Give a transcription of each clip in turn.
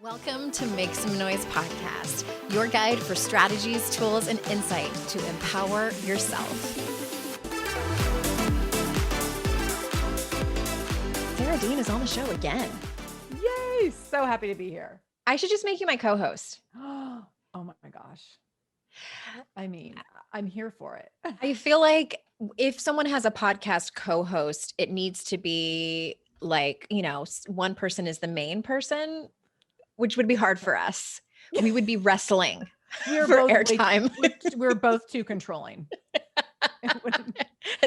Welcome to Make Some Noise podcast, your guide for strategies, tools, and insight to empower yourself. Sara Dean is on the show again. Yay! So happy to be here. I should just make you my co-host. Oh my gosh. I mean, I'm here for it. I feel like if someone has a podcast co-host, it needs to be like, one person is the main person, which would be hard for us. We would be wrestling for airtime. We're both too controlling.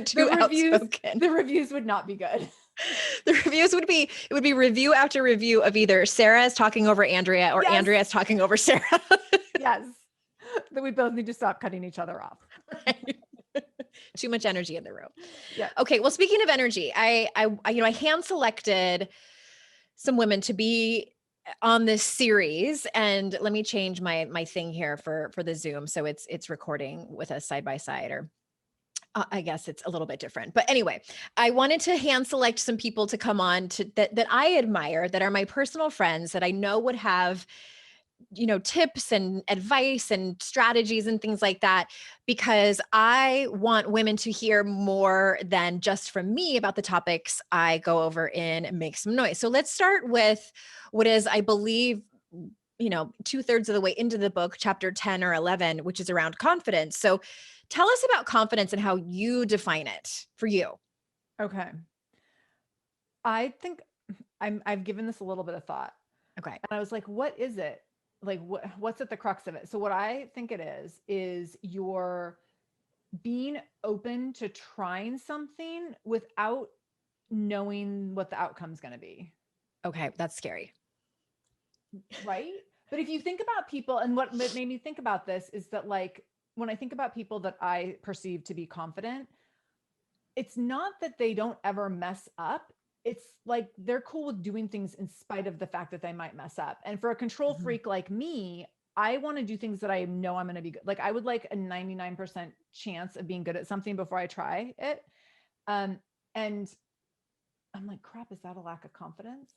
Too outspoken. The reviews would not be good. The reviews would be review after review of either Sarah is talking over Andrea or Andrea is talking over Sarah. Yes. That we both need to stop cutting each other off. Right. Too much energy in the room. Yeah. Okay. Well, speaking of energy, I hand selected some women to be on this series, and let me change my thing here for the Zoom. So it's recording with us side by side, or I guess it's a little bit different, but anyway, I wanted to hand select some people to come on to that I admire, that are my personal friends, that I know would have, tips and advice and strategies and things like that, because I want women to hear more than just from me about the topics I go over in Make Some Noise. So let's start with what is, I believe, 2/3 of the way into the book, chapter 10 or 11, which is around confidence. So tell us about confidence and how you define it for you. Okay. I think I've given this a little bit of thought. Okay. And I was like, what is it? Like, what's at the crux of it? So what I think it is you're being open to trying something without knowing what the outcome's going to be. Okay. That's scary. Right? But if you think about people, and what made me think about this is that, like, when I think about people that I perceive to be confident, it's not that they don't ever mess up. It's like they're cool with doing things in spite of the fact that they might mess up. And for a control freak like me, I want to do things that I know I'm going to be good. Like, I would like a 99% chance of being good at something before I try it. And I'm like, crap, is that a lack of confidence?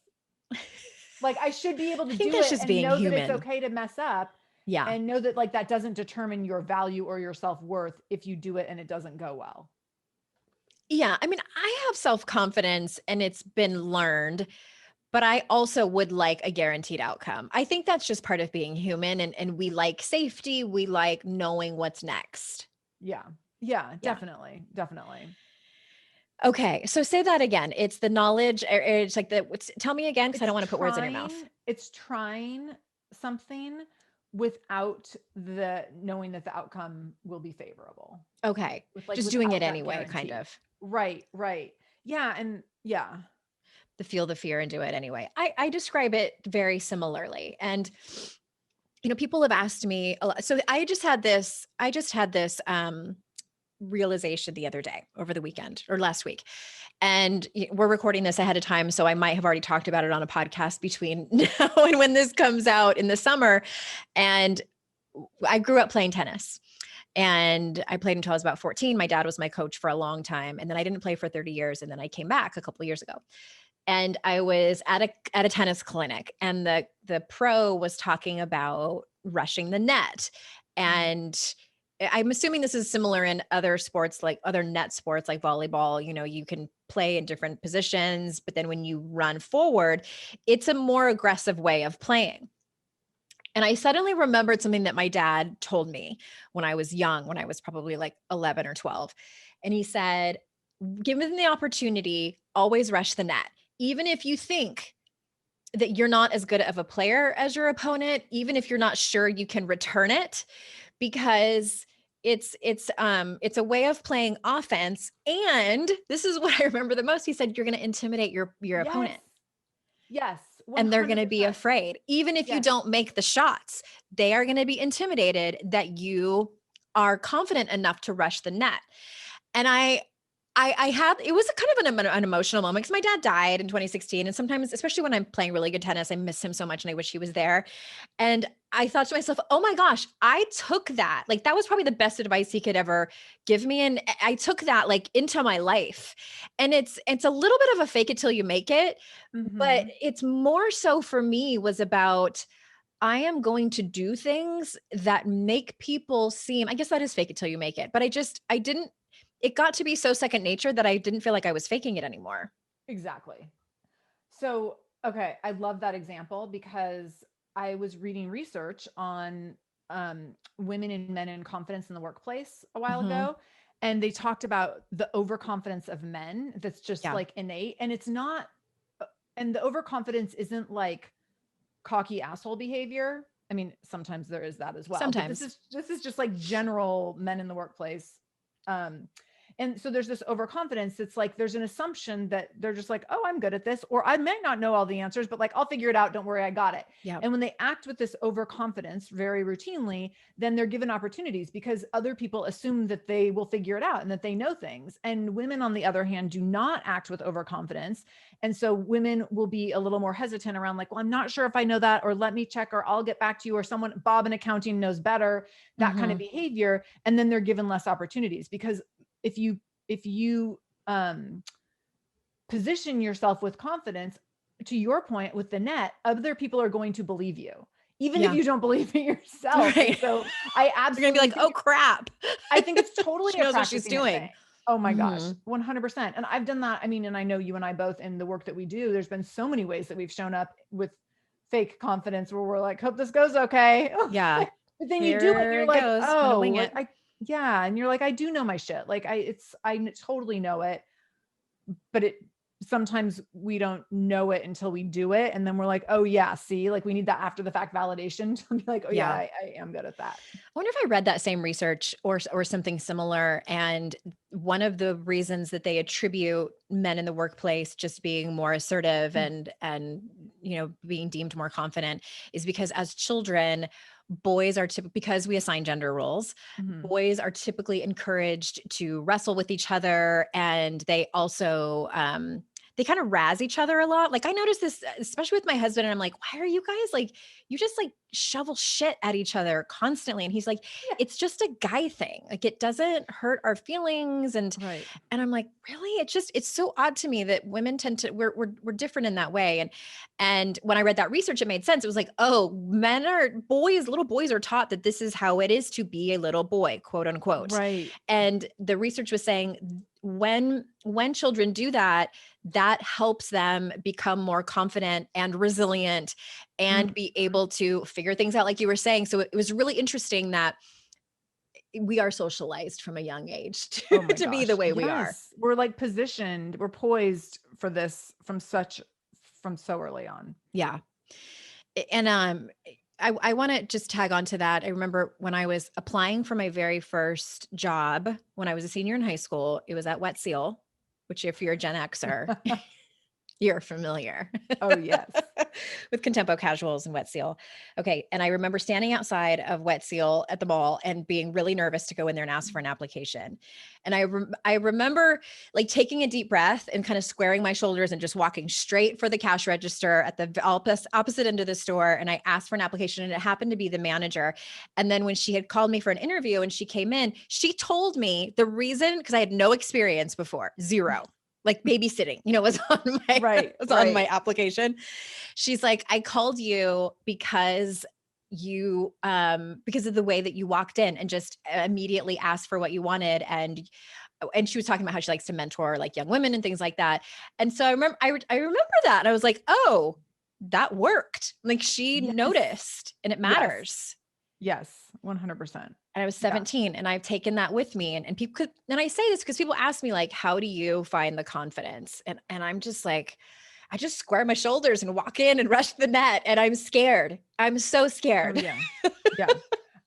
Like, I should be able to do it and know that it's okay to mess up. Yeah. And know that, like, that doesn't determine your value or your self-worth if you do it and it doesn't go well. Yeah. I mean, I have self-confidence and it's been learned, but I also would like a guaranteed outcome. I think that's just part of being human, and we like safety. We like knowing what's next. Yeah. Yeah, definitely. Definitely. Okay. So say that again. It's the knowledge, or it's like tell me again, because I don't want to put words in your mouth. It's trying something without the knowing that the outcome will be favorable. Okay. Just doing it anyway, guarantee. Kind of. Right. Yeah. And yeah. Feel the fear and do it anyway. I describe it very similarly. And, people have asked me a lot. So I just had this realization the other day, over the weekend or last week. And we're recording this ahead of time, so I might have already talked about it on a podcast between now and when this comes out in the summer. And I grew up playing tennis. And I played until I was about 14. My dad was my coach for a long time. And then I didn't play for 30 years. And then I came back a couple of years ago. And I was at a tennis clinic, and the pro was talking about rushing the net. And I'm assuming this is similar in other sports, like other net sports, like volleyball. You can play in different positions, but then when you run forward, it's a more aggressive way of playing. And I suddenly remembered something that my dad told me when I was young, when I was probably like 11 or 12. And he said, given the opportunity, always rush the net. Even if you think that you're not as good of a player as your opponent, even if you're not sure you can return it, because it's a way of playing offense. And this is what I remember the most. He said, you're going to intimidate your opponent. Yes. 100%. And they're going to be afraid. Even if you don't make the shots, they are going to be intimidated that you are confident enough to rush the net. And it was a kind of an emotional moment, because my dad died in 2016. And sometimes, especially when I'm playing really good tennis, I miss him so much and I wish he was there. And I thought to myself, oh my gosh, I took that. Like that was probably the best advice he could ever give me. And I took that like into my life. And it's a little bit of a fake it till you make it, but Mhm. it's more so for me was about I am going to do things that make people seem, I guess that is fake it till you make it. But I didn't, it got to be so second nature that I didn't feel like I was faking it anymore. Exactly. So, okay, I love that example because I was reading research on women and men and confidence in the workplace a while Hmm. ago. And they talked about the overconfidence of men that's just Yeah. like innate. And it's not, and the overconfidence isn't like cocky asshole behavior. I mean, sometimes there is that as well, but this Sometimes. is this is just like general men in the workplace. Um, and so there's this overconfidence. It's like there's an assumption that they're just like, oh, I'm good at this, or I might not know all the answers, but like I'll figure it out. Don't worry, I got it. Yeah. And when they act with this overconfidence very routinely, then they're given opportunities because other people assume that they will figure it out and that they know things. And women, on the other hand, do not act with overconfidence. And so women will be a little more hesitant around like, well, I'm not sure if I know that, or let me check, or I'll get back to you, or someone, Bob in accounting knows better, that kind of Hmm. behavior. And then they're given less opportunities because if you position yourself with confidence, to your point with the net, other people are going to believe you, even if Yeah. you don't believe it yourself. And Right. so I They're gonna be absolutely like, think oh crap. I think it's totally She a knows what she's practicing it thing. doing. Oh my gosh, Hmm. 100%. And I've done that. I mean, and I know you and I both in the work that we do, there's been so many ways that we've shown up with fake confidence where we're like, hope this goes okay. Yeah. But then you do it and Here you're it like, goes. I'm gonna oh, wing like it. yeah. And you're like, I do know my shit. Like totally know it, but it sometimes we don't know it until we do it. And then we're like, oh yeah, see, like we need that after the fact validation to be like, oh yeah, Yeah. I am good at that. I wonder if I read that same research or something similar. And one of the reasons that they attribute men in the workplace just being more assertive and being deemed more confident is because as children, boys are typically because we assign gender roles, Mhm. boys are typically encouraged to wrestle with each other, and they also they kind of razz each other a lot. Like I noticed this, especially with my husband, and I'm like, why are you guys like you just like shovel shit at each other constantly? And he's like, Yeah. it's just a guy thing. Like it doesn't hurt our feelings. Right. And I'm like, really? It's so odd to me that women tend to we're different in that way. And when I read that research, it made sense. It was like, oh, little boys are taught that this is how it is to be a little boy, quote unquote. Right. And the research was saying when children do that, that helps them become more confident and resilient and Mhm. be able to figure things out, like you were saying. So it was really interesting that we are socialized from a young age Oh my to be the gosh. way we are. Yes. We're like positioned, we're poised for this from so early on. Yeah. And I want to just tag on to that. I remember when I was applying for my very first job when I was a senior in high school, it was at Wet Seal, which if you're a Gen Xer, you're familiar Oh yes. with Contempo Casuals and Wet Seal. Okay. And I remember standing outside of Wet Seal at the mall and being really nervous to go in there and ask for an application. And I remember like taking a deep breath and kind of squaring my shoulders and just walking straight for the cash register at the opposite end of the store. And I asked for an application, and it happened to be the manager. And then when she had called me for an interview and she came in, she told me the reason, because I had no experience before, zero, like babysitting, was on my Right, was on my right. application. She's like, I called you because because of the way that you walked in and just immediately asked for what you wanted. And she was talking about how she likes to mentor like young women and things like that. And so I remember that. And I was like, oh, that worked. Like she Yes. noticed, and it Yes. matters. Yes. 100%. And I was Yeah. 17, and I've taken that with me. And people could, and I say this because people ask me like, how do you find the confidence? And I'm just like, I just square my shoulders and walk in and rush the net. And I'm scared. I'm so Oh scared. yeah. Yeah.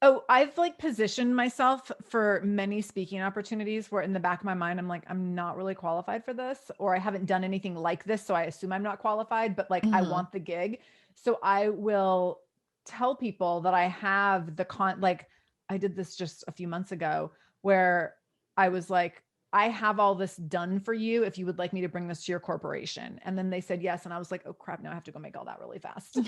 Oh, I've like positioned myself for many speaking opportunities where in the back of my mind, I'm like, I'm not really qualified for this, or I haven't done anything like this. So I assume I'm not qualified, but like I Mhm. want the gig. So I will tell people that I have like I did this just a few months ago where I was like, I have all this done for you if you would like me to bring this to your corporation. And then they said yes. And I was like, oh crap, now I have to go make all that really fast.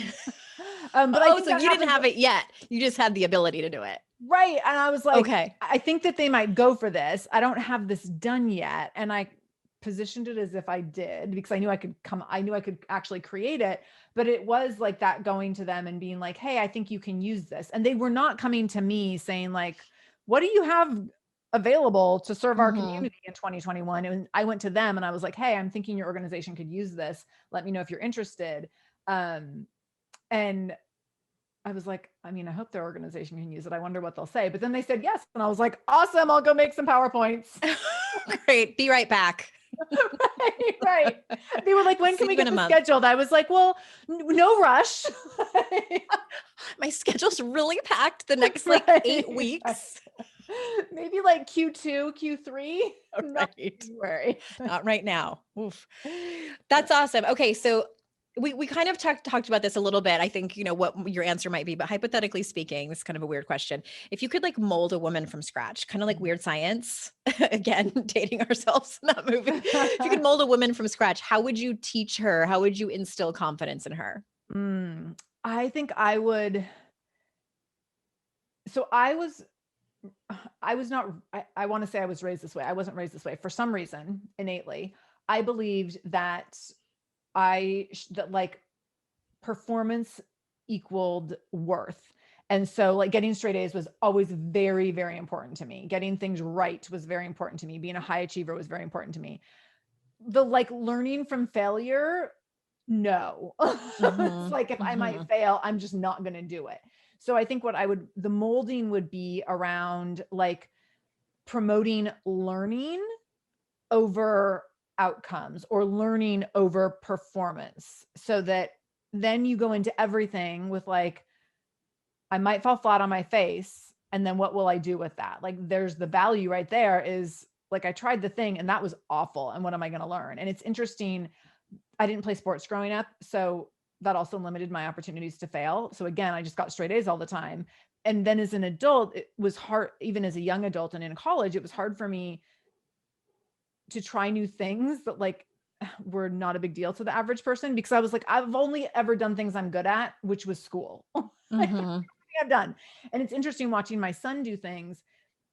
But I Oh, think so that you didn't happens. have it yet. You just had the ability to do it. Right. And I was like, Okay. I think that they might go for this. I don't have this done yet. And I positioned it as if I did, because I knew I could actually create it. But it was like that, going to them and being like, hey, I think you can use this. And they were not coming to me saying like, what do you have available to serve our community in 2021? And I went to them and I was like, hey, I'm thinking your organization could use this. Let me know if you're interested. And I was like, I mean, I hope their organization can use it. I wonder what they'll say. But then they said yes. And I was like, awesome. I'll go make some PowerPoints. Great. Be right back. Right. They were like, when can we get this scheduled? I was like, well, no rush. My schedule's really packed the next like 8 weeks. Maybe like Q2, Q3. Right. Not right now. Oof. That's awesome. Okay. So we kind of talked about this a little bit. I think, what your answer might be, but hypothetically speaking, this is kind of a weird question. If you could like mold a woman from scratch, kind of like Weird Science, again, dating ourselves in that movie. If you could mold a woman from scratch, how would you teach her? How would you instill confidence in her? I think I would. So I was not, I want to say I was raised this way. I wasn't raised this way. For some reason, innately, I believed that that like performance equaled worth. And so like getting straight A's was always very, very important to me. Getting things right was very important to me. Being a high achiever was very important to me. The like learning from failure, no. It's like if I might fail, I'm just not going to do it. So I think the molding would be around like promoting learning over outcomes, or learning over performance, so that then you go into everything with like, I might fall flat on my face. And then what will I do with that? Like there's the value right there, is like, I tried the thing and that was awful. And what am I going to learn? And it's interesting. I didn't play sports growing up, so that also limited my opportunities to fail. So again, I just got straight A's all the time. And then as an adult, it was hard, even as a young adult and in college, it was hard for me to try new things that like were not a big deal to the average person, because I was like, I've only ever done things I'm good at, which was school. I've done. And it's interesting watching my son do things,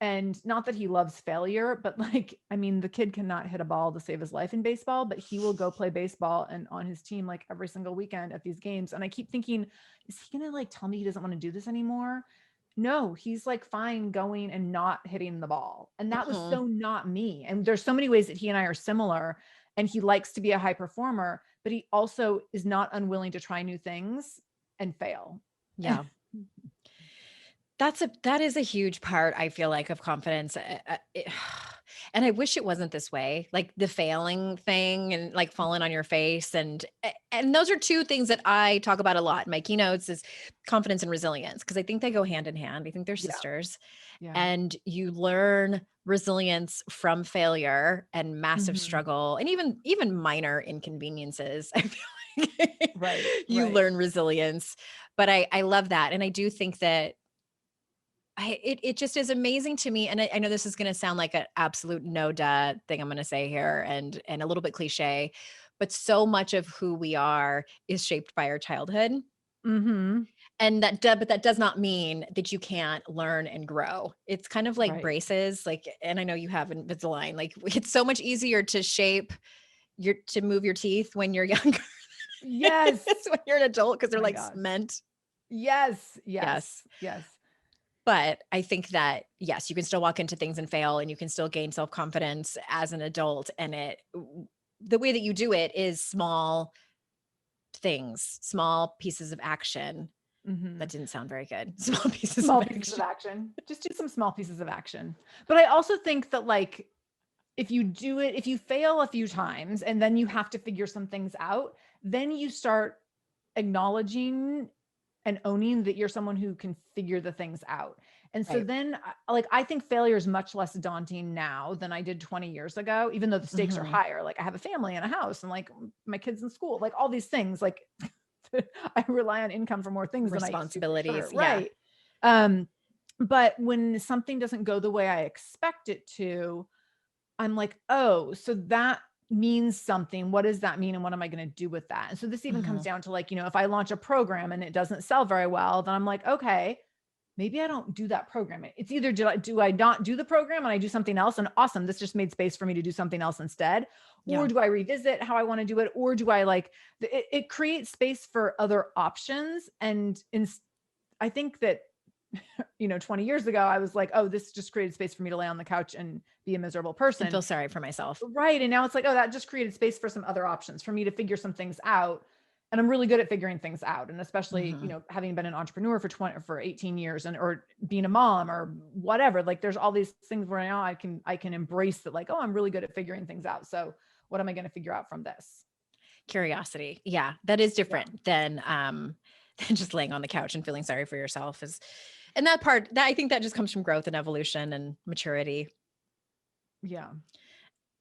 and not that he loves failure, but like, I mean, the kid cannot hit a ball to save his life in baseball, but he will go play baseball and on his team like every single weekend at these games. And I keep thinking, is he going to like tell me he doesn't want to do this anymore? No, he's like fine going and not hitting the ball. And that was so not me. And there's so many ways that he and I are similar, and he likes to be a high performer, but he also is not unwilling to try new things and fail. Yeah. That is a huge part, I feel like, of confidence. And I wish it wasn't this way, like the failing thing and like falling on your face. And those are two things that I talk about a lot in my keynotes, is confidence and resilience, because I think they go hand in hand. I think they're sisters. Yeah. And you learn resilience from failure and massive struggle, and even minor inconveniences. I feel like you learn resilience. But I love that. And I do think that it just is amazing to me. And I know this is going to sound like an absolute no duh thing I'm going to say here, and a little bit cliche, but so much of who we are is shaped by our childhood. And but that does not mean that you can't learn and grow. It's kind of like braces, like, and I know you have Invisalign, like it's so much easier to move your teeth when you're younger. Yes. When you're an adult, because they're like cement. Yes. But I think that, yes, you can still walk into things and fail, and you can still gain self-confidence as an adult. And the way that you do it is small things, small pieces of action. That didn't sound very good. Small pieces of action. Just do some small pieces of action. But I also think that like, if you fail a few times and then you have to figure some things out, then you start acknowledging and owning that you're someone who can figure the things out. And so then like, I think failure is much less daunting now than I did 20 years ago, even though the stakes are higher. Like I have a family and a house and like my kids in school, like all these things, like I rely on income for more things than responsibilities. Right. But when something doesn't go the way I expect it to, I'm like, oh, so that means something. What does that mean? And what am I going to do with that? And so this even comes down to like, if I launch a program and it doesn't sell very well, then I'm like, okay, maybe I don't do that program. It's either do I not do the program and I do something else, and awesome, this just made space for me to do something else instead. Or Yeah. do I revisit how I want to do it? Or do I it creates space for other options. And I think that, 20 years ago, I was like, oh, this just created space for me to lay on the couch and be a miserable person. And feel sorry for myself. Right. And now it's like, oh, that just created space for some other options for me to figure some things out. And I'm really good at figuring things out. And especially, having been an entrepreneur for 18 years or being a mom or whatever, like there's all these things where now I can embrace that, like, oh, I'm really good at figuring things out. So what am I going to figure out from this? Curiosity. Yeah. That is different than just laying on the couch and feeling sorry for yourself and that part that I think that just comes from growth and evolution and maturity. Yeah.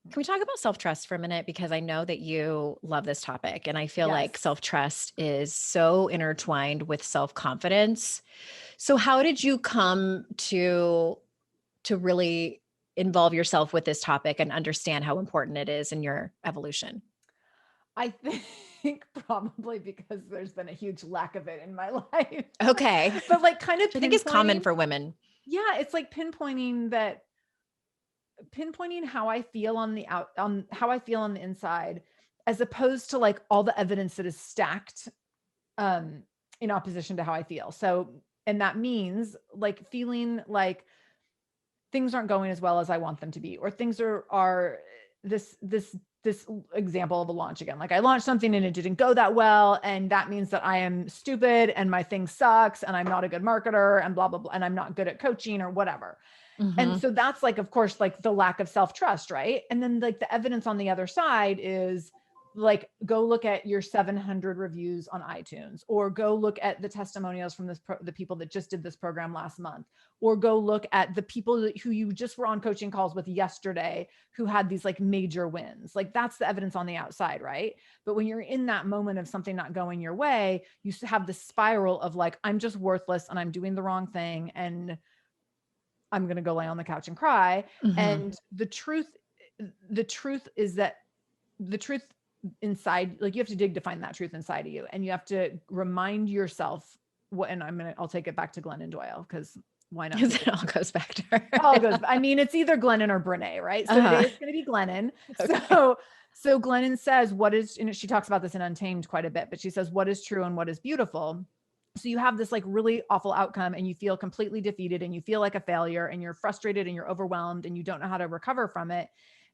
Can we talk about self-trust for a minute? Because I know that you love this topic and I feel like self-trust is so intertwined with self-confidence. So how did you come to really involve yourself with this topic and understand how important it is in your evolution? I think probably because there's been a huge lack of it in my life. Okay. But like kind of I think it's common for women. Yeah. It's like pinpointing how I feel on how I feel on the inside, as opposed to like all the evidence that is stacked in opposition to how I feel. So, and that means like feeling like things aren't going as well as I want them to be, or things are this example of a launch again. Like I launched something and it didn't go that well. And that means that I am stupid and my thing sucks and I'm not a good marketer and blah, blah, blah. And I'm not good at coaching or whatever. And so that's like, of course, like the lack of self-trust. Right. And then like the evidence on the other side is like, go look at your 700 reviews on iTunes, or go look at the testimonials from the people that just did this program last month, or go look at the people who you just were on coaching calls with yesterday, who had these like major wins. Like that's the evidence on the outside. Right. But when you're in that moment of something not going your way, you have this spiral of like, I'm just worthless and I'm doing the wrong thing. And I'm going to go lay on the couch and cry. And the truth is that the truth inside, like you have to dig to find that truth inside of you. And you have to remind yourself I'll take it back to Glennon Doyle, because why not? Because it all goes back to her. I mean, it's either Glennon or Brene, right? So today it's going to be Glennon. Okay. So Glennon says, she talks about this in Untamed quite a bit, but she says, what is true and what is beautiful? So you have this like really awful outcome and you feel completely defeated and you feel like a failure and you're frustrated and you're overwhelmed and you don't know how to recover from it.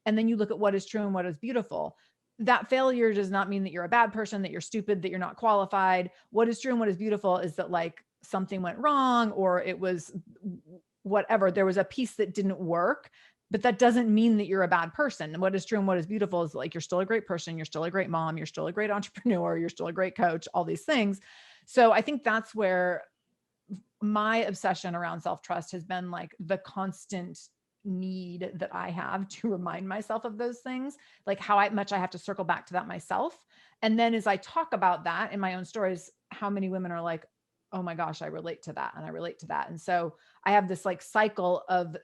And then you look at what is true and what is beautiful. That failure does not mean that you're a bad person, that you're stupid, that you're not qualified. What is true and what is beautiful is that like something went wrong, or it was whatever. There was a piece that didn't work, but that doesn't mean that you're a bad person. And what is true and what is beautiful is like, you're still a great person. You're still a great mom. You're still a great entrepreneur. You're still a great coach, all these things. So I think that's where my obsession around self-trust has been, like the constant need that I have to remind myself of those things, like how much I have to circle back to that myself. And then as I talk about that in my own stories, how many women are like, oh my gosh, I relate to that. And I relate to that. And so I have this like cycle of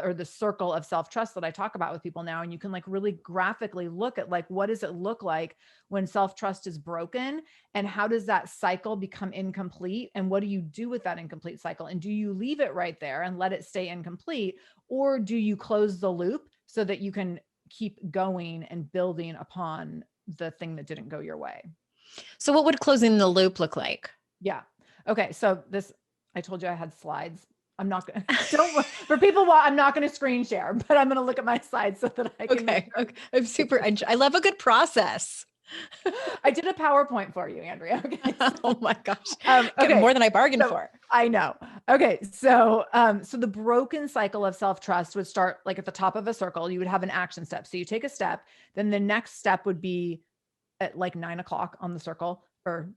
or the circle of self-trust that I talk about with people now. And you can like really graphically look at like, what does it look like when self-trust is broken, and how does that cycle become incomplete? And what do you do with that incomplete cycle? And do you leave it right there and let it stay incomplete? Or do you close the loop so that you can keep going and building upon the thing that didn't go your way? So what would closing the loop look like? Yeah. Okay. So I told you I had slides. I'm not going to, for people, I'm not going to screen share, but I'm going to look at my slides so that I can. Okay. I'm super, I love a good process. I did a PowerPoint for you, Andrea. Okay. Oh my gosh. Okay. More than I bargained for. I know. Okay. So the broken cycle of self-trust would start like at the top of a circle. You would have an action step. So you take a step, then the next step would be at like 9:00 on the circle, or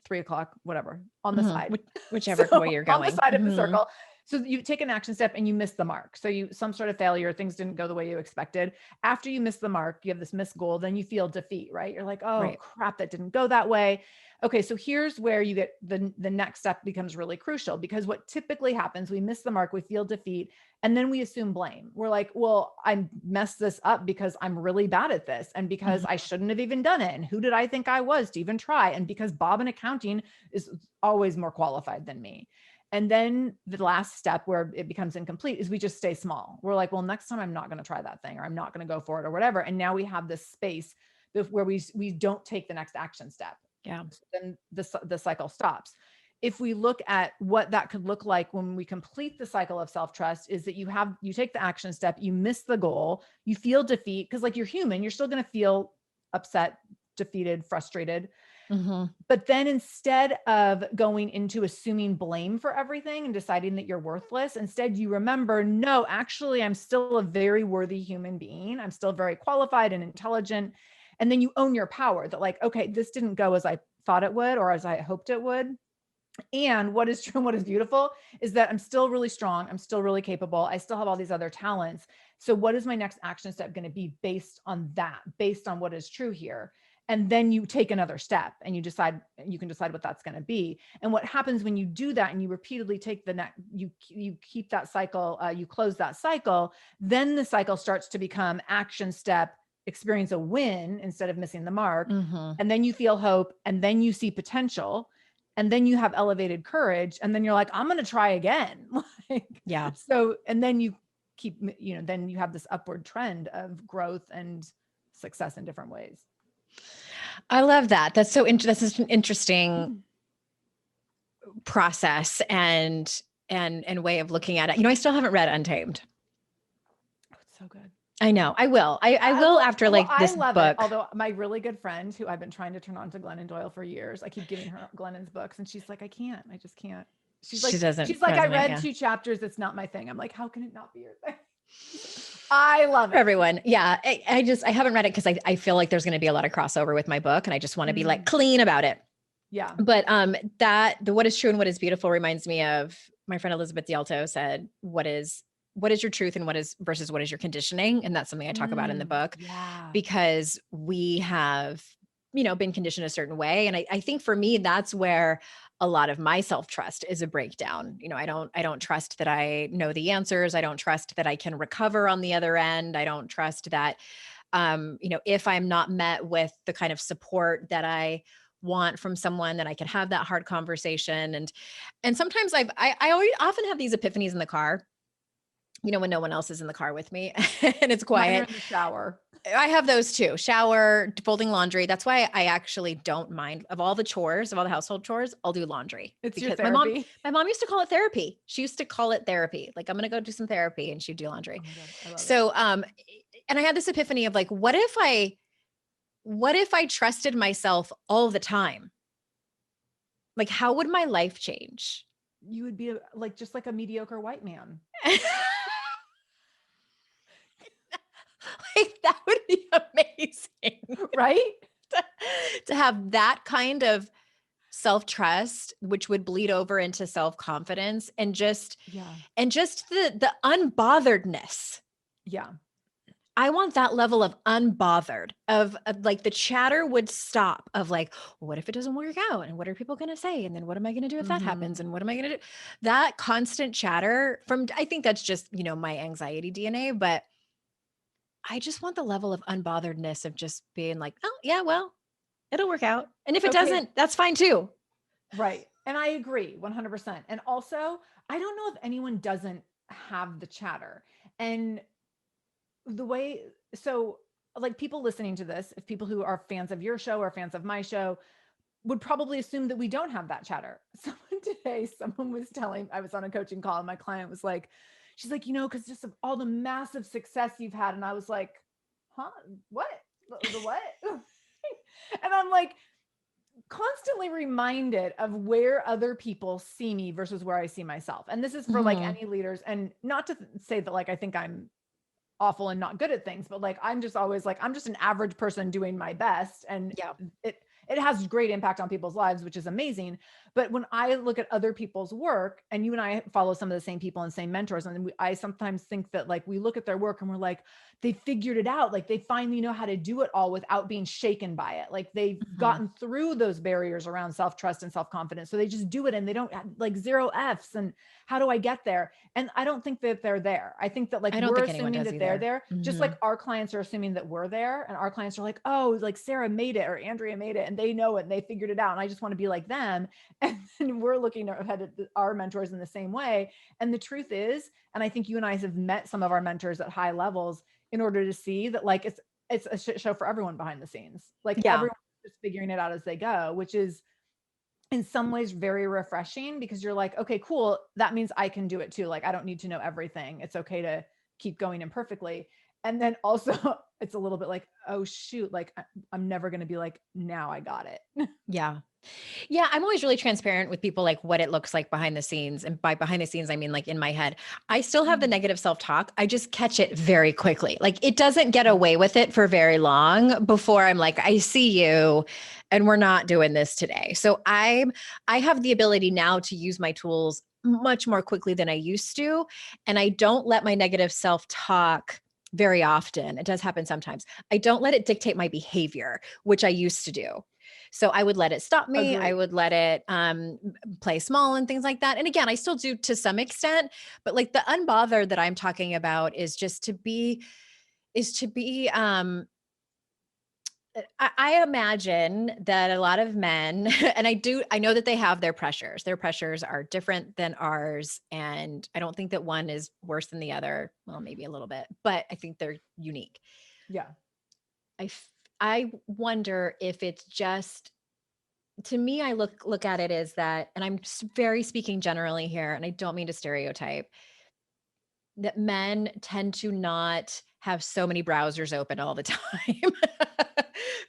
3:00, whatever, on the side, whichever way you're going. On the side of the circle. So you take an action step and you miss the mark. So some sort of failure, things didn't go the way you expected. After you miss the mark, you have this missed goal, then you feel defeat, right? You're like, oh crap, that didn't go that way. Okay. So here's where you get the next step becomes really crucial, because what typically happens, we miss the mark, we feel defeat, and then we assume blame. We're like, well, I messed this up because I'm really bad at this. And because I shouldn't have even done it. And who did I think I was to even try? And because Bob in accounting is always more qualified than me. And then the last step where it becomes incomplete is we just stay small. We're like, well, next time I'm not going to try that thing, or I'm not going to go for it or whatever. And now we have this space where we don't take the next action step. Yeah. So then the cycle stops. If we look at what that could look like when we complete the cycle of self-trust, is that you take the action step, you miss the goal, you feel defeat, because like you're human, you're still going to feel upset, defeated, frustrated. Mm-hmm. But then instead of going into assuming blame for everything and deciding that you're worthless, instead you remember, no, actually, I'm still a very worthy human being. I'm still very qualified and intelligent. And then you own your power that like, okay, this didn't go as I thought it would, or as I hoped it would. And what is true and what is beautiful is that I'm still really strong. I'm still really capable. I still have all these other talents. So what is my next action step going to be based on that, based on what is true here? And then you take another step and you can decide what that's going to be. And what happens when you do that and you repeatedly take the next, you keep that cycle, you close that cycle, then the cycle starts to become action step, experience a win instead of missing the mark. Mm-hmm. And then you feel hope, and then you see potential. And then you have elevated courage, and then you're like, I'm going to try again. Yeah. So, and then you keep, then you have this upward trend of growth and success in different ways. I love that. That's that's an interesting process and way of looking at it. I still haven't read Untamed. Oh, it's so good. I know. I will. I will after this I love book. it. Although my really good friend who I've been trying to turn on to Glennon Doyle for years, I keep giving her Glennon's books and she's like, I just can't. She's like, I read 2 chapters. It's not my thing. I'm like, how can it not be your thing? I love it. For everyone. Yeah. I haven't read it because I feel like there's going to be a lot of crossover with my book and I just want to be like clean about it. Yeah. But the what is true and what is beautiful reminds me of my friend Elizabeth Dialto said, what is your truth and what is your conditioning? And that's something I talk about in the book. Yeah. Because we have, been conditioned a certain way. And I think for me, that's where a lot of my self-trust is a breakdown. I don't trust that I know the answers. I don't trust that I can recover on the other end. I don't trust that, if I'm not met with the kind of support that I want from someone, that I can have that hard conversation. And sometimes I often have these epiphanies in the car, when no one else is in the car with me and it's quiet. Mine are in the shower. I have those too. Shower, folding laundry. That's why I actually don't mind of all the household chores. I'll do laundry. It's your therapy. My mom used to call it therapy. She used to call it therapy. Like, I'm going to go do some therapy, and she'd do laundry. Oh my God, I love it. And I had this epiphany of like, what if I trusted myself all the time? Like, how would my life change? You would be just like a mediocre white man. Like, that would be amazing, right? to have that kind of self-trust, which would bleed over into self-confidence and just the unbotheredness. Yeah. I want that level of unbothered of like the chatter would stop of like, what if it doesn't work out? And what are people going to say? And then what am I going to do if that happens? And what am I going to do? That constant chatter I think that's just, my anxiety DNA, but I just want the level of unbotheredness of just being like, oh yeah, well, it'll work out. And if it doesn't, that's fine too. Right. And I agree 100%. And also, I don't know if anyone doesn't have the chatter. And like people listening to this, if people who are fans of your show or fans of my show would probably assume that we don't have that chatter. Someone was telling, I was on a coaching call and my client was like, she's like, because just of all the massive success you've had. And I was like, huh? What? The what? And I'm like constantly reminded of where other people see me versus where I see myself. And this is for like any leaders, and not to say that like I think I'm awful and not good at things, but like I'm just always like, I'm just an average person doing my best. And it has great impact on people's lives, which is amazing. But when I look at other people's work, and you and I follow some of the same people and same mentors, and I sometimes think that like we look at their work and we're like, they figured it out. Like they finally know how to do it all without being shaken by it. Like they've gotten through those barriers around self-trust and self-confidence. So they just do it and they don't have like 0 F's. And how do I get there? And I don't think that they're there. I think that like we're assuming that they're there, just like our clients are assuming that we're there, and our clients are like, oh, like Sara made it or Andrea made it and they know it and they figured it out. And I just want to be like them. And we're looking ahead at our mentors in the same way. And the truth is, and I think you and I have met some of our mentors at high levels in order to see that like it's a shit show for everyone behind the scenes. Like Yeah. everyone's just figuring it out as they go, which is in some ways very refreshing because you're like, okay, cool. That means I can do it too. Like I don't need to know everything. It's okay to keep going imperfectly. And then also it's a little bit like, oh shoot, like I'm never going to be like, now I got it. Yeah. Yeah, I'm always really transparent with people like what it looks like behind the scenes. And by behind the scenes, I mean like in my head. I still have the negative self-talk. I just catch it very quickly. Like it doesn't get away with it for very long before I'm like, I see you and we're not doing this today. So I have the ability now to use my tools much more quickly than I used to. And I don't let my negative self-talk very often. It does happen sometimes. I don't let it dictate my behavior, which I used to do. So I would let it stop me. I Agree. would let it play small and things like that. And again, I still do to some extent, but like the unbothered that I'm talking about is just to be I imagine that a lot of men, and I know that they have their pressures. Their pressures are different than ours. And I don't think that one is worse than the other. Well, maybe a little bit, but I think they're unique. Yeah. I wonder if it's just, to me, I look at it as that, and I'm very speaking generally here, and I don't mean to stereotype, that men tend to not have so many browsers open all the time.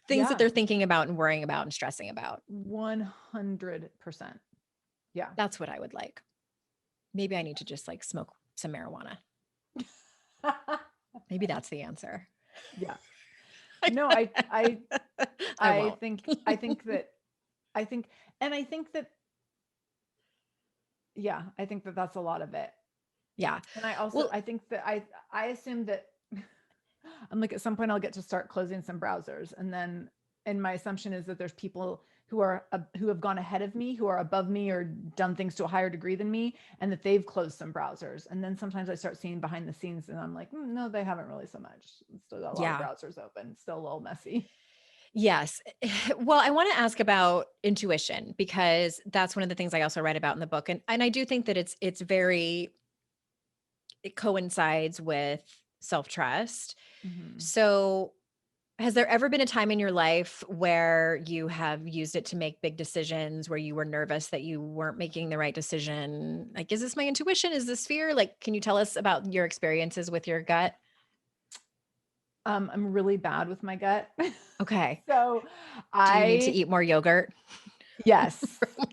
Things that Yeah. they're thinking about and worrying about and stressing about. 100%. Yeah. That's what I would like. Maybe I need to just like smoke some marijuana. Maybe that's the answer. Yeah. No, I I won't. I think that I think and I think that yeah, I think that that's a lot of it. Yeah. And I also Well, I think that I assume that I'm like at some point I'll get to start closing some browsers and my assumption is that there's people who have gone ahead of me, who are above me or done things to a higher degree than me, and that they've closed some browsers. And then sometimes I start seeing behind the scenes and I'm like, no, they haven't really so much. Still got a lot of yeah. browsers open, still a little messy. Yes. Well, I want to ask about intuition because that's one of the things I also write about in the book. And I do think that it coincides with self-trust. Mhm. So has there ever been a time in your life where you have used it to make big decisions, where you were nervous that you weren't making the right decision? Like, is this my intuition? Is this fear? Like, can you tell us about your experiences with your gut? I'm really bad with my gut. Okay. So Do you need to I, eat more yogurt? yes,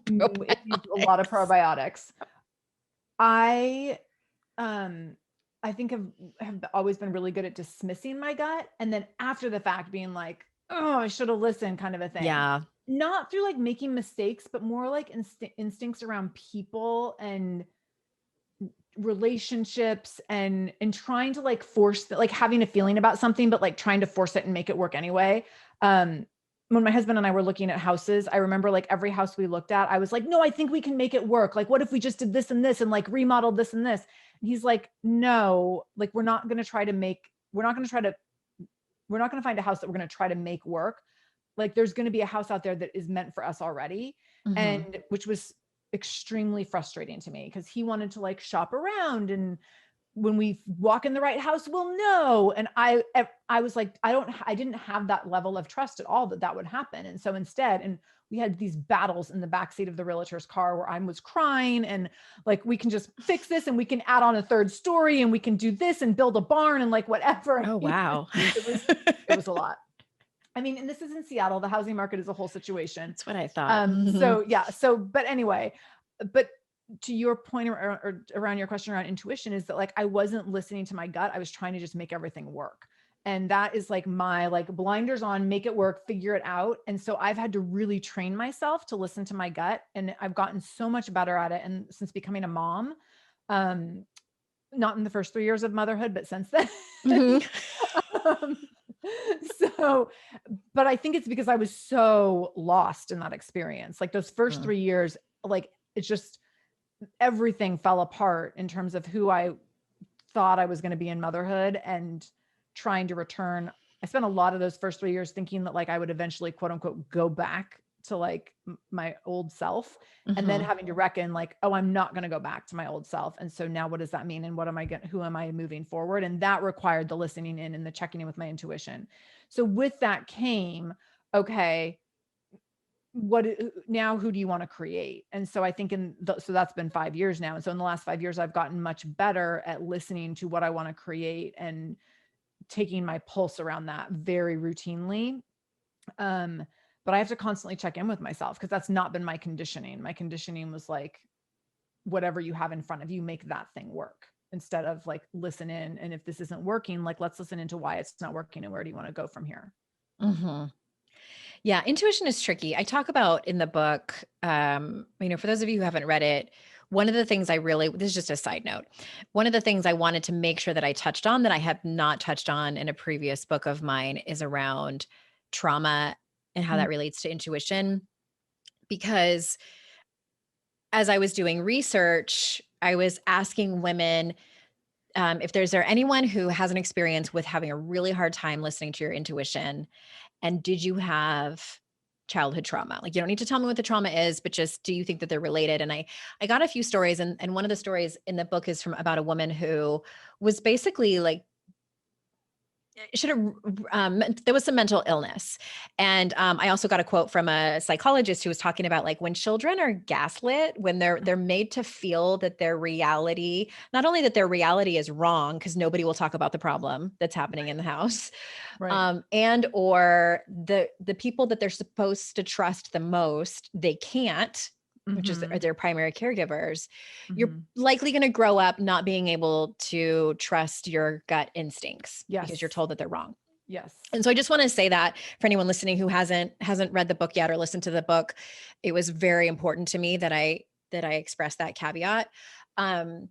it needs a lot of Probiotics. probiotics. I, um, I think have always been really good at dismissing my gut. And then after the fact being like, oh, I should have listened kind of a thing. Yeah. Not through like making mistakes, but more like instincts around people and relationships and trying to like force that, like having a feeling about something but like trying to force it and make it work anyway. um when my husband and I were looking at houses, I remember like every house we looked at, I was like, no, I think we can make it work. Like what if we just did this and like remodeled this and this? And he's like, no, like we're not going to try to we're not going to find a house that we're going to try to make work. Like there's going to be a house out there that is meant for us already. Mhm. And which was extremely frustrating to me because he wanted to like shop around and when we walk in the right house we'll know. And I was like, I didn't have that level of trust at all that would happen. And so instead, and we had these battles in the backseat of the realtor's car where I was crying and like, we can just fix this and we can add on a third story and we can do this and build a barn and like whatever. Oh, wow. It was a lot. I mean, and this is in Seattle. The housing market is a whole situation. That's what I thought. So yeah. But anyway, but to your point or around your question around intuition is that like, I wasn't listening to my gut. I was trying to just make everything work. And that is like my like blinders on, make it work, figure it out. And so I've had to really train myself to listen to my gut. And I've gotten so much better at it. And since becoming a mom, um, not in the first 3 years of motherhood, but since then. Mhm. um, so, but I think it's because I was so lost in that experience. Like those first Mm. 3 years, like it's just everything fell apart in terms of who I thought I was going to be in motherhood and trying to return. I spent a lot of those first 3 years thinking that like I would eventually quote unquote go back to like my old self, and then Mm-hmm. having to reckon like, oh, I'm not going to go back to my old self. And so now what does that mean? And what am I going who am I moving forward? And that required the listening in and the checking in with my intuition. So with that came, okay, what now, who do you want to create? And so I think so that's been 5 years now. And so in the last 5 years, I've gotten much better at listening to what I want to create and taking my pulse around that very routinely. Um, but I have to constantly check in with myself because that's not been my conditioning. My conditioning was like, whatever you have in front of you, make that thing work, instead of like listen in. And if this isn't working, like let's listen into why it's not working and where do you want to go from here? Mm-hmm. Yeah, intuition is tricky. I talk about in the book, for those of you who haven't read it, one of the things this is just a side note. One of the things I wanted to make sure that I touched on that I have not touched on in a previous book of mine is around trauma and how that relates to intuition. Because as I was doing research, I was asking women if there anyone who has an experience with having a really hard time listening to your intuition. And did you have childhood trauma? Like, you don't need to tell me what the trauma is, but just, do you think that they're related? And I got a few stories, and one of the stories in the book is about a woman who was basically like, should have there was some mental illness. And I also got a quote from a psychologist who was talking about, like, when children are gaslit, when they're made to feel that their reality, not only that their reality is wrong because nobody will talk about the problem that's happening in the house, Right. and or the people that they're supposed to trust the most, they can't, which is their primary caregivers. You're likely going to grow up not being able to trust your gut instincts because you're Yes. told that they're wrong. Yes. And so I just want to say that for anyone listening who hasn't read the book yet or listened to the book, it was very important to me that I express that caveat. And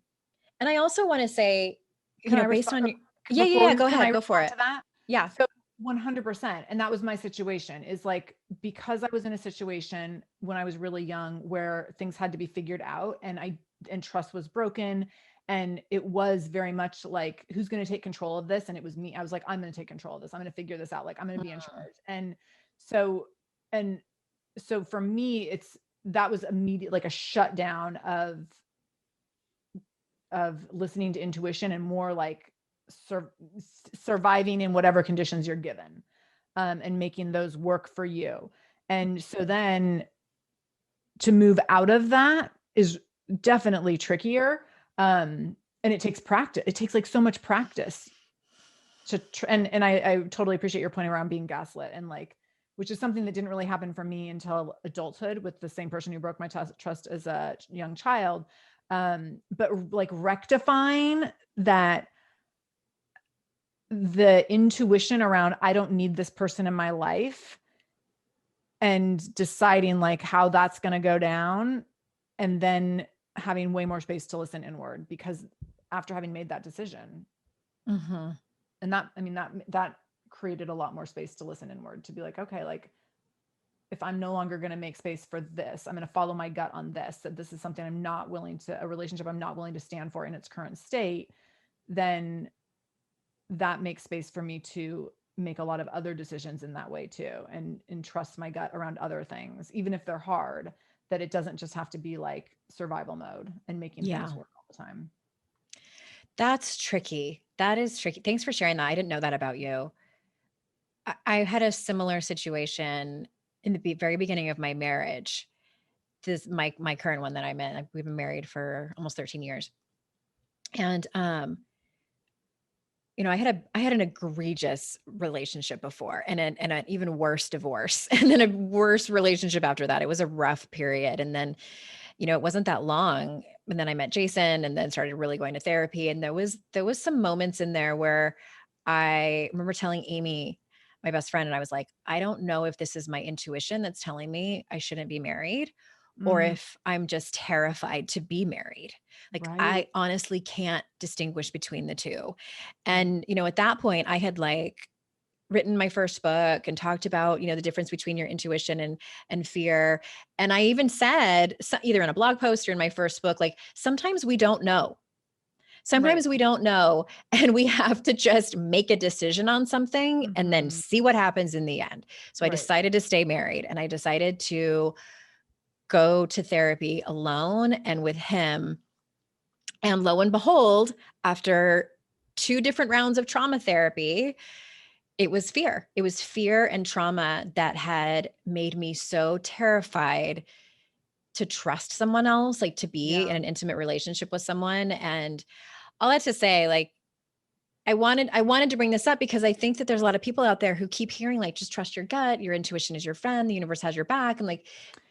I also want to say, Can I based on respond your, yeah, go can I ahead, go for respond it. to that? Yeah. So 100%. And that was my situation, is like, because I was in a situation when I was really young where things had to be figured out, and trust was broken. And it was very much like, who's going to take control of this? And it was me. I was like, I'm going to take control of this. I'm going to figure this out. Like, I'm going to be in charge. So, and so for me, that was immediate, like a shutdown of listening to intuition, and more like surviving in whatever conditions you're given, and making those work for you. And so then to move out of that is definitely trickier. And it takes practice. It takes like so much practice and I totally appreciate your point around being gaslit, and like, which is something that didn't really happen for me until adulthood with the same person who broke my trust as a young child. But like rectifying that, the intuition around, I don't need this person in my life, and deciding like how that's going to go down, and then having way more space to listen inward, because after having made that decision, and that created a lot more space to listen inward, to be like, okay, like, if I'm no longer going to make space for this, I'm going to follow my gut on this, that this is something a relationship I'm not willing to stand for in its current state, then that makes space for me to make a lot of other decisions in that way too. And trust my gut around other things, even if they're hard, that it doesn't just have to be like survival mode and making things work all the time. That's tricky. That is tricky. Thanks for sharing that. I didn't know that about you. I had a similar situation in the very beginning of my marriage. This my current one that I'm in. We've been married for almost 13 years. And I had an egregious relationship before, and an even worse divorce, and then a worse relationship after that. It was a rough period. And then, it wasn't that long. And then I met Jason, and then started really going to therapy. And there was some moments in there where I remember telling Amy, my best friend, and I was like, I don't know if this is my intuition that's telling me I shouldn't be married, or if I'm just terrified to be married. Like, I honestly can't distinguish between the two. And, at that point I had like written my first book and talked about, the difference between your intuition and fear. And I even said, either in a blog post or in my first book, like, sometimes we don't know. Sometimes we don't know, and we have to just make a decision on something and then see what happens in the end. So I decided to stay married, and I decided to go to therapy alone and with him. And lo and behold, after 2 different rounds of trauma therapy, it was fear. It was fear and trauma that had made me so terrified to trust someone else, like to be in an intimate relationship with someone. And all that to say, like, I wanted to bring this up because I think that there's a lot of people out there who keep hearing like, just trust your gut, your intuition is your friend, the universe has your back. And like,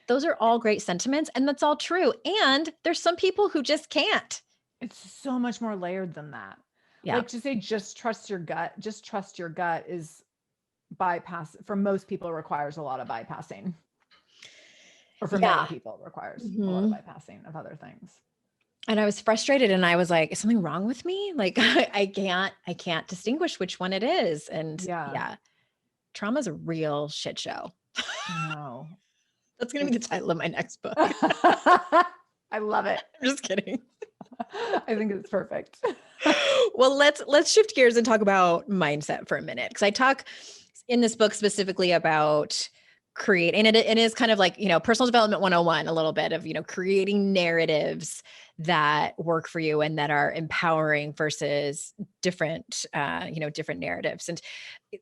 those are all great sentiments, and that's all true. And there's some people who just can't. It's so much more layered than that. Yeah. Like to say, just trust your gut is for most people requires a lot of bypassing. Or for many people requires a lot of bypassing of other things. And I was frustrated, and I was like, is something wrong with me? Like, I can't distinguish which one it is. And trauma's a real shit show. No. That's going to be the title of my next book. I love it. I'm just kidding. I think it's perfect. Well, let's shift gears and talk about mindset for a minute. Cause I talk in this book specifically about and it is kind of like, personal development 101, a little bit of, creating narratives that work for you and that are empowering versus different, different narratives. And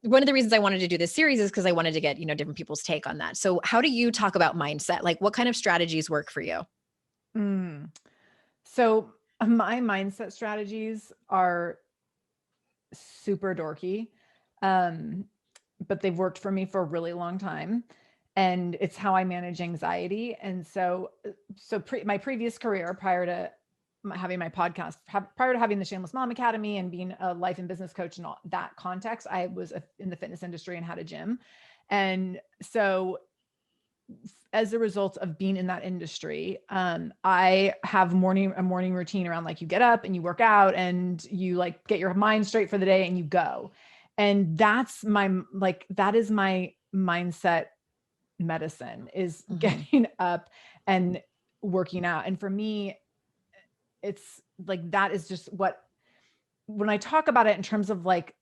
one of the reasons I wanted to do this series is because I wanted to get, different people's take on that. So how do you talk about mindset? Like, what kind of strategies work for you? So my mindset strategies are super dorky, but they've worked for me for a really long time. And it's how I manage anxiety. And so my previous career, prior to having my podcast, prior to having the Shameless Mom Academy and being a life and business coach and all that context, I was in the fitness industry and had a gym. And so as a result of being in that industry, I have a morning routine around like you get up and you work out and you like get your mind straight for the day and you go. And that is my mindset medicine, is getting up and working out. And for me, it's like, that is just when I talk about it in terms of like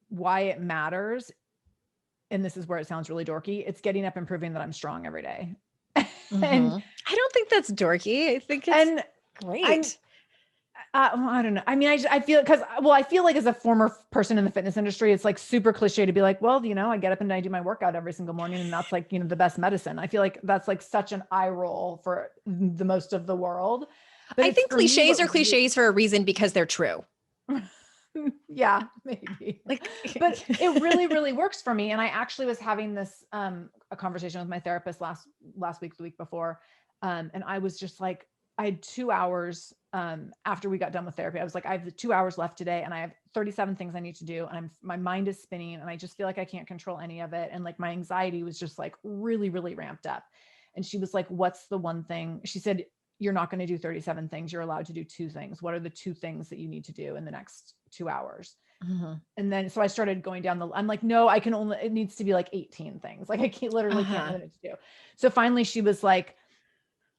why it matters, and this is where it sounds really dorky, it's getting up and proving that I'm strong every day. And I don't think that's dorky. I think it's great. I don't know. I mean, I feel I feel like as a former person in the fitness industry, it's like super cliche to be like, well, I get up and I do my workout every single morning and that's like, the best medicine. I feel like that's like such an eye roll for the most of the world. But I think cliches are cliches for a reason, because they're true. Yeah, maybe. But it really, really works for me. And I actually was having this, a conversation with my therapist last week, the week before. And I was just like, I had 2 hours, after we got done with therapy. I was like, I have the 2 hours left today and I have 37 things I need to do. And my mind is spinning and I just feel like I can't control any of it. And like my anxiety was just like really, really ramped up. And she was like, what's the one thing? She said, you're not going to do 37 things. You're allowed to do 2 things. What are the 2 things that you need to do in the next 2 hours? And then, so I started going down I'm like, no, it needs to be like 18 things. Like I can't limit it to 2. So finally she was like,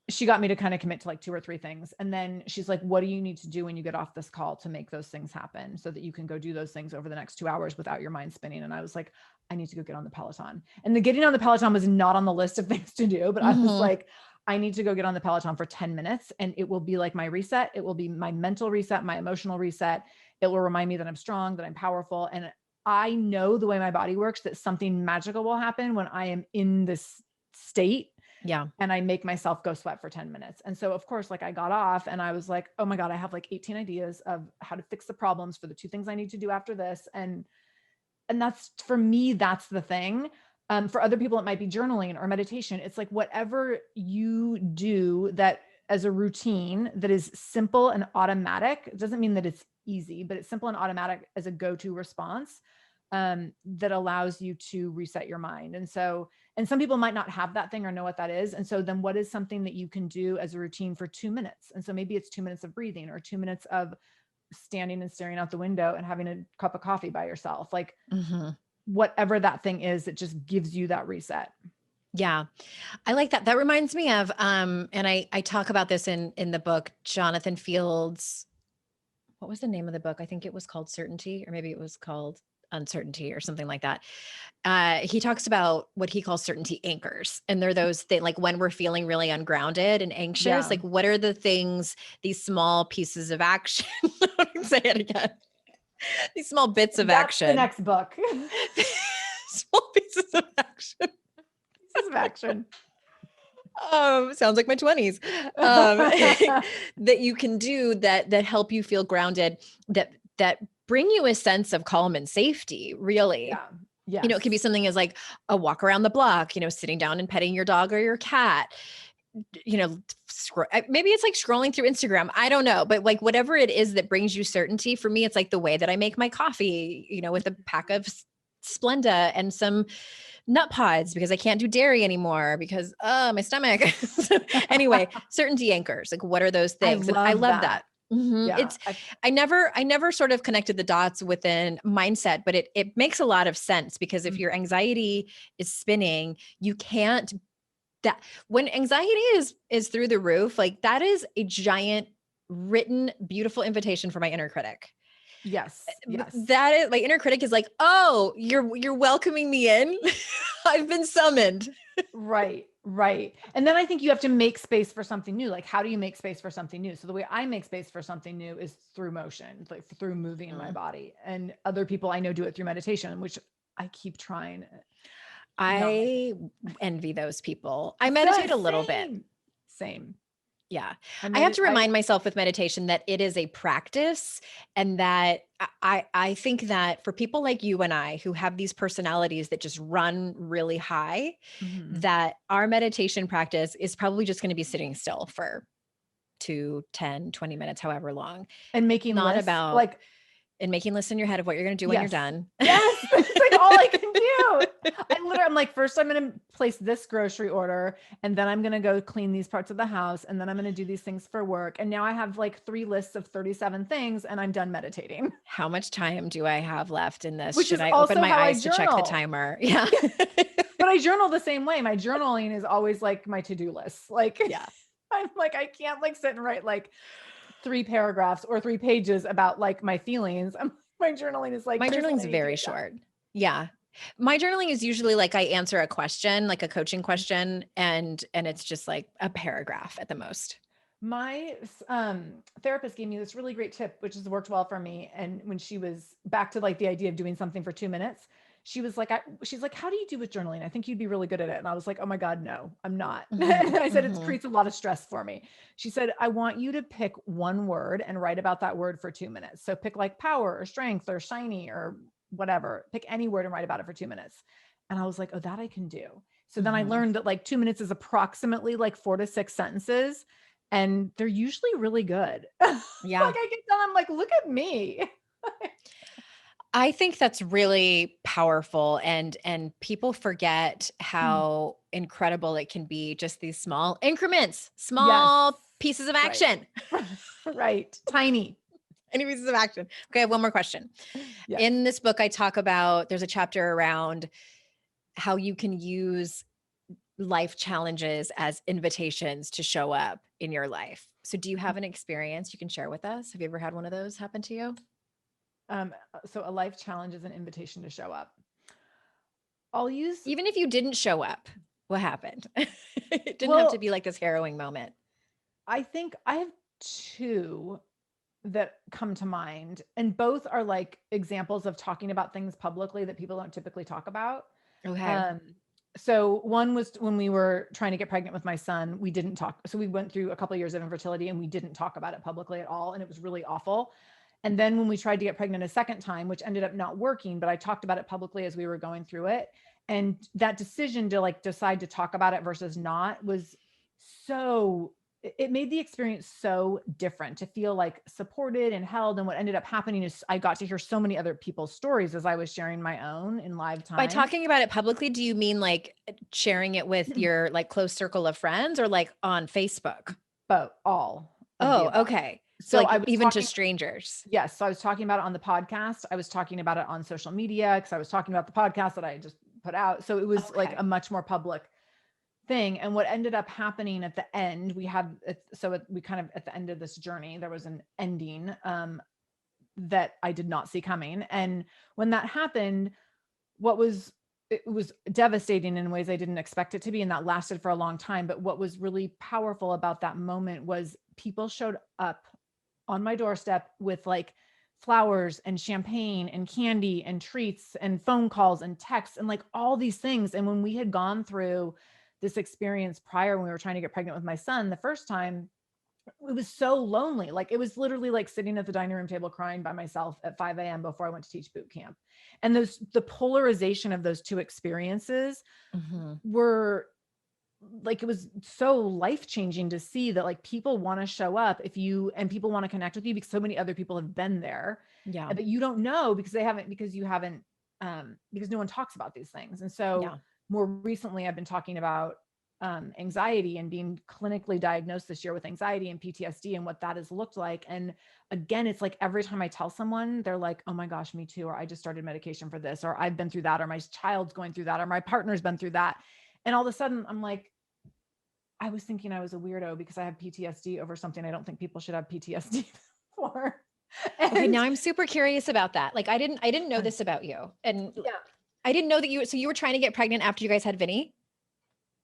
she got me to kind of commit to like 2 or 3 things. And then she's like, what do you need to do when you get off this call to make those things happen so that you can go do those things over the next 2 hours without your mind spinning? And I was like, I need to go get on the Peloton. And the getting on the Peloton was not on the list of things to do, but I was like, I need to go get on the Peloton for 10 minutes and it will be like my reset. It will be my mental reset, my emotional reset. It will remind me that I'm strong, that I'm powerful. And I know the way my body works, that something magical will happen when I am in this state. Yeah. And I make myself go sweat for 10 minutes. And so of course, like I got off and I was like, oh my God, I have like 18 ideas of how to fix the problems for the 2 things I need to do after this. And that's, for me, that's the thing. For other people, it might be journaling or meditation. It's like whatever you do that as a routine that is simple and automatic. It doesn't mean that it's easy, but it's simple and automatic as a go-to response, that allows you to reset your mind. And some people might not have that thing or know what that is. And so then what is something that you can do as a routine for 2 minutes? And so maybe it's 2 minutes of breathing or 2 minutes of standing and staring out the window and having a cup of coffee by yourself. Like whatever that thing is, it just gives you that reset. Yeah. I like that. That reminds me of, and I talk about this in the book, Jonathan Fields' what was the name of the book? I think it was called Certainty, or maybe it was called Uncertainty or something like that. He talks about what he calls certainty anchors. And they're those things like when we're feeling really ungrounded and anxious, Yeah. like what are the things, these small pieces of action? Let me say it again. These small bits of That's action. the next book. Small pieces of action. Pieces of action. Sounds like my 20s. That you can do that help you feel grounded, that bring you a sense of calm and safety, really. Yeah. Yes. You know, it can be something as like a walk around the block, you know, sitting down and petting your dog or your cat. You know, maybe it's like scrolling through Instagram. I don't know, but like whatever it is that brings you certainty. For me, it's like the way that I make my coffee, you know, with a pack of Splenda and some nut pods because I can't do dairy anymore because my stomach. Anyway, certainty anchors. Like, what are those things? And I love that. Mm-hmm. Yeah. I never sort of connected the dots within mindset, but it makes a lot of sense because if your anxiety is spinning, you can't. That when anxiety is through the roof, like that is a giant written, beautiful invitation for my inner critic. Yes. Yes. That is my inner critic is like, oh, you're welcoming me in. I've been summoned. Right. Right. And then I think you have to make space for something new. Like, how do you make space for something new? So the way I make space for something new is through motion, like through moving in my body. And other people I know do it through meditation, which I keep trying. I envy those people. I meditate a little bit. Same. Yeah. I have to remind myself with meditation that it is a practice and that I think that for people like you and I who have these personalities that just run really high, that our meditation practice is probably just going to be sitting still for 2, 10, 20 minutes, however long. And making not lists, about like, and making lists in your head of what you're going to do when you're done. Yes. It's like all I can do. I'm like, first I'm going to place this grocery order and then I'm going to go clean these parts of the house. And then I'm going to do these things for work. And now I have like 3 lists of 37 things and I'm done meditating. How much time do I have left in this? Which Should is I also open my how I eyes to check the journal. timer? Yeah. But I journal the same way. My journaling is always like my to-do list. Like, yeah. I'm like, I can't like sit and write like 3 paragraphs or 3 pages about like my feelings. My journaling is like, my journaling is very short. Yeah. My journaling is usually like I answer a question, like a coaching question, and it's just like a paragraph at the most. My therapist gave me this really great tip, which has worked well for me. And when she was back to like the idea of doing something for 2 minutes, she was like, she's like, how do you do with journaling? I think you'd be really good at it. And I was like, oh my God, no, I'm not. And I said, it creates a lot of stress for me. She said, I want you to pick one word and write about that word for 2 minutes. So pick like power or strength or shiny or whatever, pick any word and write about it for 2 minutes. And I was like, oh, that I can do. So then I learned that like 2 minutes is approximately like 4 to 6 sentences. And they're usually really good. Yeah. Like I get done, I'm like, look at me. I think that's really powerful and people forget how incredible it can be, just these small increments, small pieces of action. Right. Tiny pieces of action. Okay, I have one more question. Yes. In this book, I talk about, there's a chapter around how you can use life challenges as invitations to show up in your life. So do you have an experience you can share with us? Have you ever had one of those happen to you? So a life challenge is an invitation to show up. I'll use, even if you didn't show up, what happened? It didn't have to be like this harrowing moment. I think I have 2 that come to mind, and both are like examples of talking about things publicly that people don't typically talk about. Okay. So one was when we were trying to get pregnant with my son, we didn't talk. So we went through a couple of years of infertility and we didn't talk about it publicly at all. And it was really awful. And then when we tried to get pregnant a second time, which ended up not working, but I talked about it publicly as we were going through it. And that decision to like decide to talk about it versus not was it made the experience so different, to feel like supported and held. And what ended up happening is I got to hear so many other people's stories as I was sharing my own in live time. By talking about it publicly, do you mean like sharing it with your like close circle of friends or like on Facebook? But all. Oh, okay. So like even to strangers. Yes. So I was talking about it on the podcast. I was talking about it on social media because I was talking about the podcast that I just put out. So it was like a much more public thing. And what ended up happening at the end, we kind of at the end of this journey, there was an ending. that I did not see coming. And when that happened, it was devastating in ways I didn't expect it to be. And that lasted for a long time. But what was really powerful about that moment was people showed up on my doorstep with like flowers and champagne and candy and treats and phone calls and texts and like all these things. And when we had gone through this experience prior, when we were trying to get pregnant with my son the first time, it was so lonely. Like it was literally like sitting at the dining room table crying by myself at 5 a.m. before I went to teach boot camp. And the polarization of those two experiences were like, it was so life-changing to see that like people want to show up and people want to connect with you because so many other people have been there. Yeah. But you don't know because no one talks about these things. And so more recently I've been talking about anxiety and being clinically diagnosed this year with anxiety and PTSD and what that has looked like. And again, it's like every time I tell someone, they're like, oh my gosh, me too. Or I just started medication for this, or I've been through that, or my child's going through that, or my partner's been through that. And all of a sudden I'm like, I was thinking I was a weirdo because I have PTSD over something I don't think people should have PTSD for. Okay, now I'm super curious about that. Like I didn't know this about you. And I didn't know that you were trying to get pregnant after you guys had Vinny?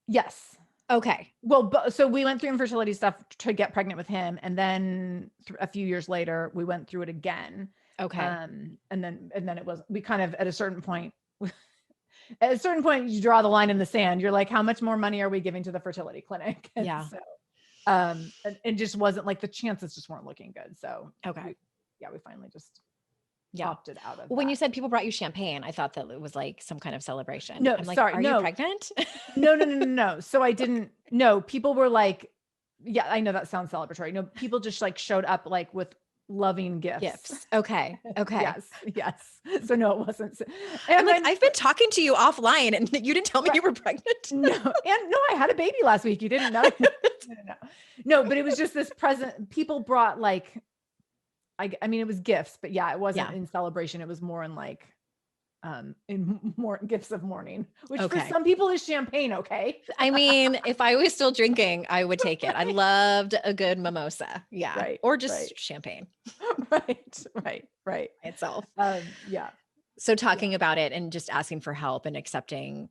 Yes. Okay. Well, so we went through infertility stuff to get pregnant with him. And then a few years later, we went through it again. Okay. And then it was, we kind of, at a certain point, you draw the line in the sand. You're like, how much more money are we giving to the fertility clinic? And so, and it just wasn't like, the chances just weren't looking good. So, okay. We finally just opted out of when that. you said people brought you champagne, I thought that it was like some kind of celebration. No, I'm like, sorry. are you pregnant? No. So I didn't know. People were like, yeah, I know that sounds celebratory. No, people just like showed up like with loving gifts. Okay. Yes. So no, it wasn't. And I'm like, I've been talking to you offline and you didn't tell me you were pregnant. No, I had a baby last week. You didn't know. No, but it was just this present. People brought like, I mean, it was gifts, but it wasn't in celebration. It was more in like, in more gifts of mourning, which for some people is champagne. Okay. I mean, if I was still drinking, I would take it. I loved a good mimosa. Yeah. Right. Or just champagne. Right. Itself. So talking about it and just asking for help and accepting,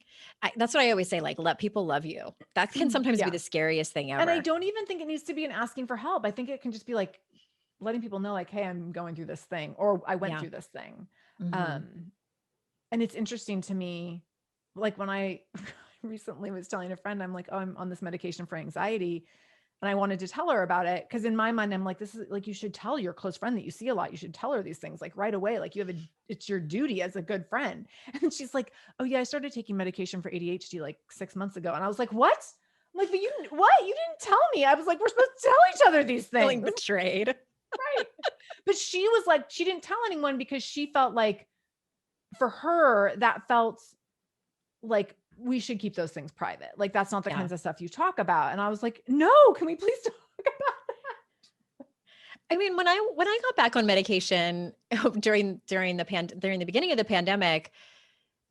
that's what I always say, like, let people love you. That can sometimes be the scariest thing ever. And I don't even think it needs to be an asking for help. I think it can just be like letting people know like, hey, I'm going through this thing, or I went through this thing. And it's interesting to me, like when I recently was telling a friend, I'm like, oh, I'm on this medication for anxiety. And I wanted to tell her about it. Cause in my mind, I'm like, this is like, you should tell your close friend that you see a lot. You should tell her these things like right away. Like it's your duty as a good friend. And she's like, oh yeah, I started taking medication for ADHD like 6 months ago. And I was like, what? I'm like, but you didn't tell me. I was like, we're supposed to tell each other these things. Feeling betrayed. Right. But she was like, she didn't tell anyone because she felt like for her, that felt like we should keep those things private. Like that's not the kinds of stuff you talk about. And I was like, no, can we please talk about that? I mean, when I got back on medication during the beginning of the pandemic,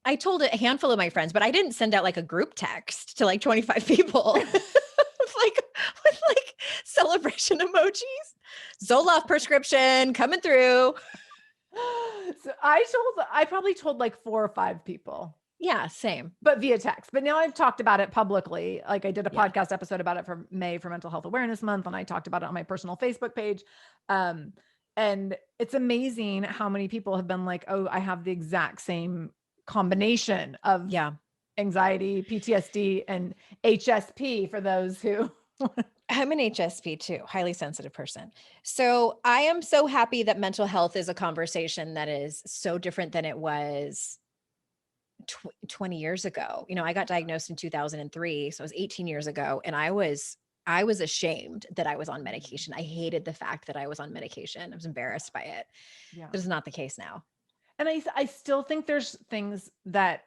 I told a handful of my friends, but I didn't send out like a group text to like 25 people with like celebration emojis. Zoloft prescription coming through. So I probably told like 4 or 5 people. Yeah, same. But via text. But now I've talked about it publicly. Like I did a podcast episode about it for May for Mental Health Awareness Month. And I talked about it on my personal Facebook page. And it's amazing how many people have been like, oh, I have the exact same combination of anxiety, PTSD, and HSP for those who... I'm an HSP too, highly sensitive person. So I am so happy that mental health is a conversation that is so different than it was 20 years ago. You know, I got diagnosed in 2003. So it was 18 years ago. And I was ashamed that I was on medication. I hated the fact that I was on medication. I was embarrassed by it. Yeah. But it's not the case now. And I still think there's things that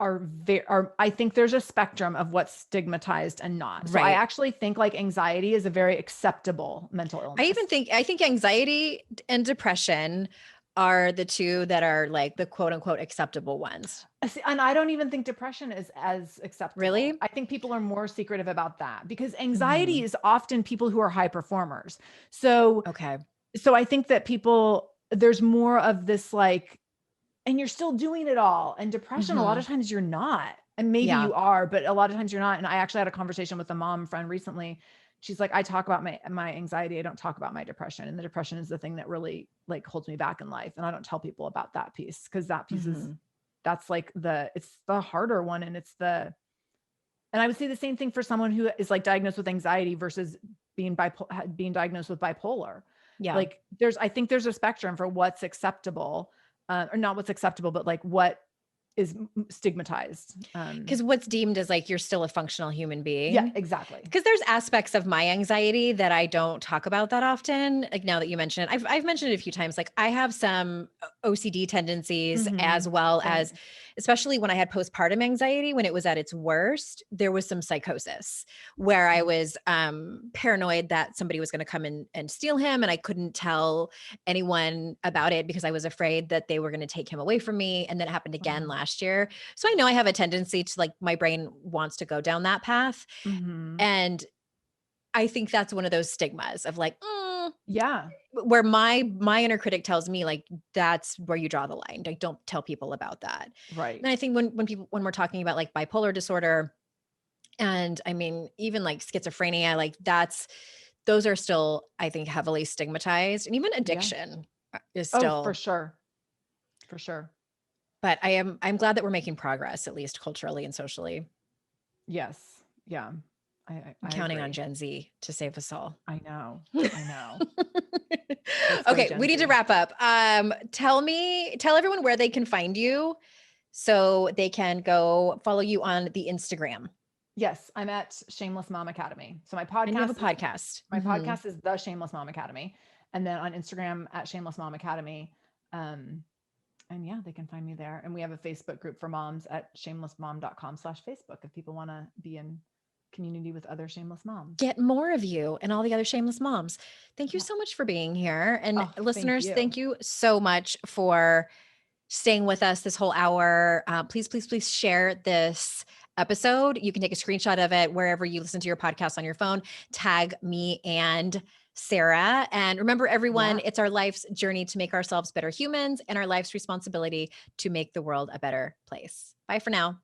I think there's a spectrum of what's stigmatized and not. So I actually think like anxiety is a very acceptable mental illness. I think anxiety and depression are the two that are like the quote unquote acceptable ones. And I don't even think depression is as acceptable. Really? I think people are more secretive about that because anxiety is often people who are high performers. So I think that people there's more of this like, and you're still doing it all. And depression, a lot Mhm. of times you're not. And maybe Yeah. you are, but a lot of times you're not. And I actually had a conversation with a mom friend recently. She's like, I talk about my anxiety. I don't talk about my depression. And the depression is the thing that really like holds me back in life. And I don't tell people about that piece, because that piece is, Mhm. that's like it's the harder one. And it's the, and I would say the same thing for someone who is like diagnosed with anxiety versus being diagnosed with bipolar. Yeah. Like I think there's a spectrum for what's acceptable, or not what's acceptable, but like what is stigmatized. Because what's deemed as like you're still a functional human Yeah, being. exactly. Because there's aspects of my anxiety that I don't talk about that often. Like now that you mention it, I've mentioned it a few times. Like I have some OCD tendencies, as well Same. as, especially when I had postpartum anxiety, when it was at its worst, there was some psychosis where I was paranoid that somebody was going to come in and steal him, and I couldn't tell anyone about it because I was afraid that they were going to take him away from me. And then it happened again Wow. last year. So I know I have a tendency to, like, my brain wants to go down that path. Mm-hmm. And I think that's one of those stigmas of like, Yeah. where my inner critic tells me like, that's where you draw the line. Like, don't tell people about that. Right. And I think when we're talking about like bipolar disorder, and I mean, even like schizophrenia, like those are still, I think, heavily stigmatized, and even Yeah. addiction is Oh, for still, sure. For sure. but I'm glad that we're making progress, at least culturally and socially. Yes. Yeah. I'm I counting on agree. Gen Z to save us all. I know. I know. Let's go, Okay, we Gen need to Z. wrap up. Tell everyone where they can find you so they can go follow you on the Instagram. Yes, I'm at Shameless Mom Academy. So And you have a podcast. my podcast is the Shameless Mom Academy. And then on Instagram at Shameless Mom Academy. And yeah, they can find me there. And we have a Facebook group for moms at shamelessmom.com/Facebook if people want to be in community with other shameless moms. Get more of you and all the other shameless moms. Thank you Yeah. so much for being here. And Oh, thank listeners, you. thank you so much for staying with us this whole hour. Please, please, please share this episode. You can take a screenshot of it wherever you listen to your podcast on your phone. Tag me and Sara. And remember, everyone, Yeah. it's our life's journey to make ourselves better humans and our life's responsibility to make the world a better place. Bye for now.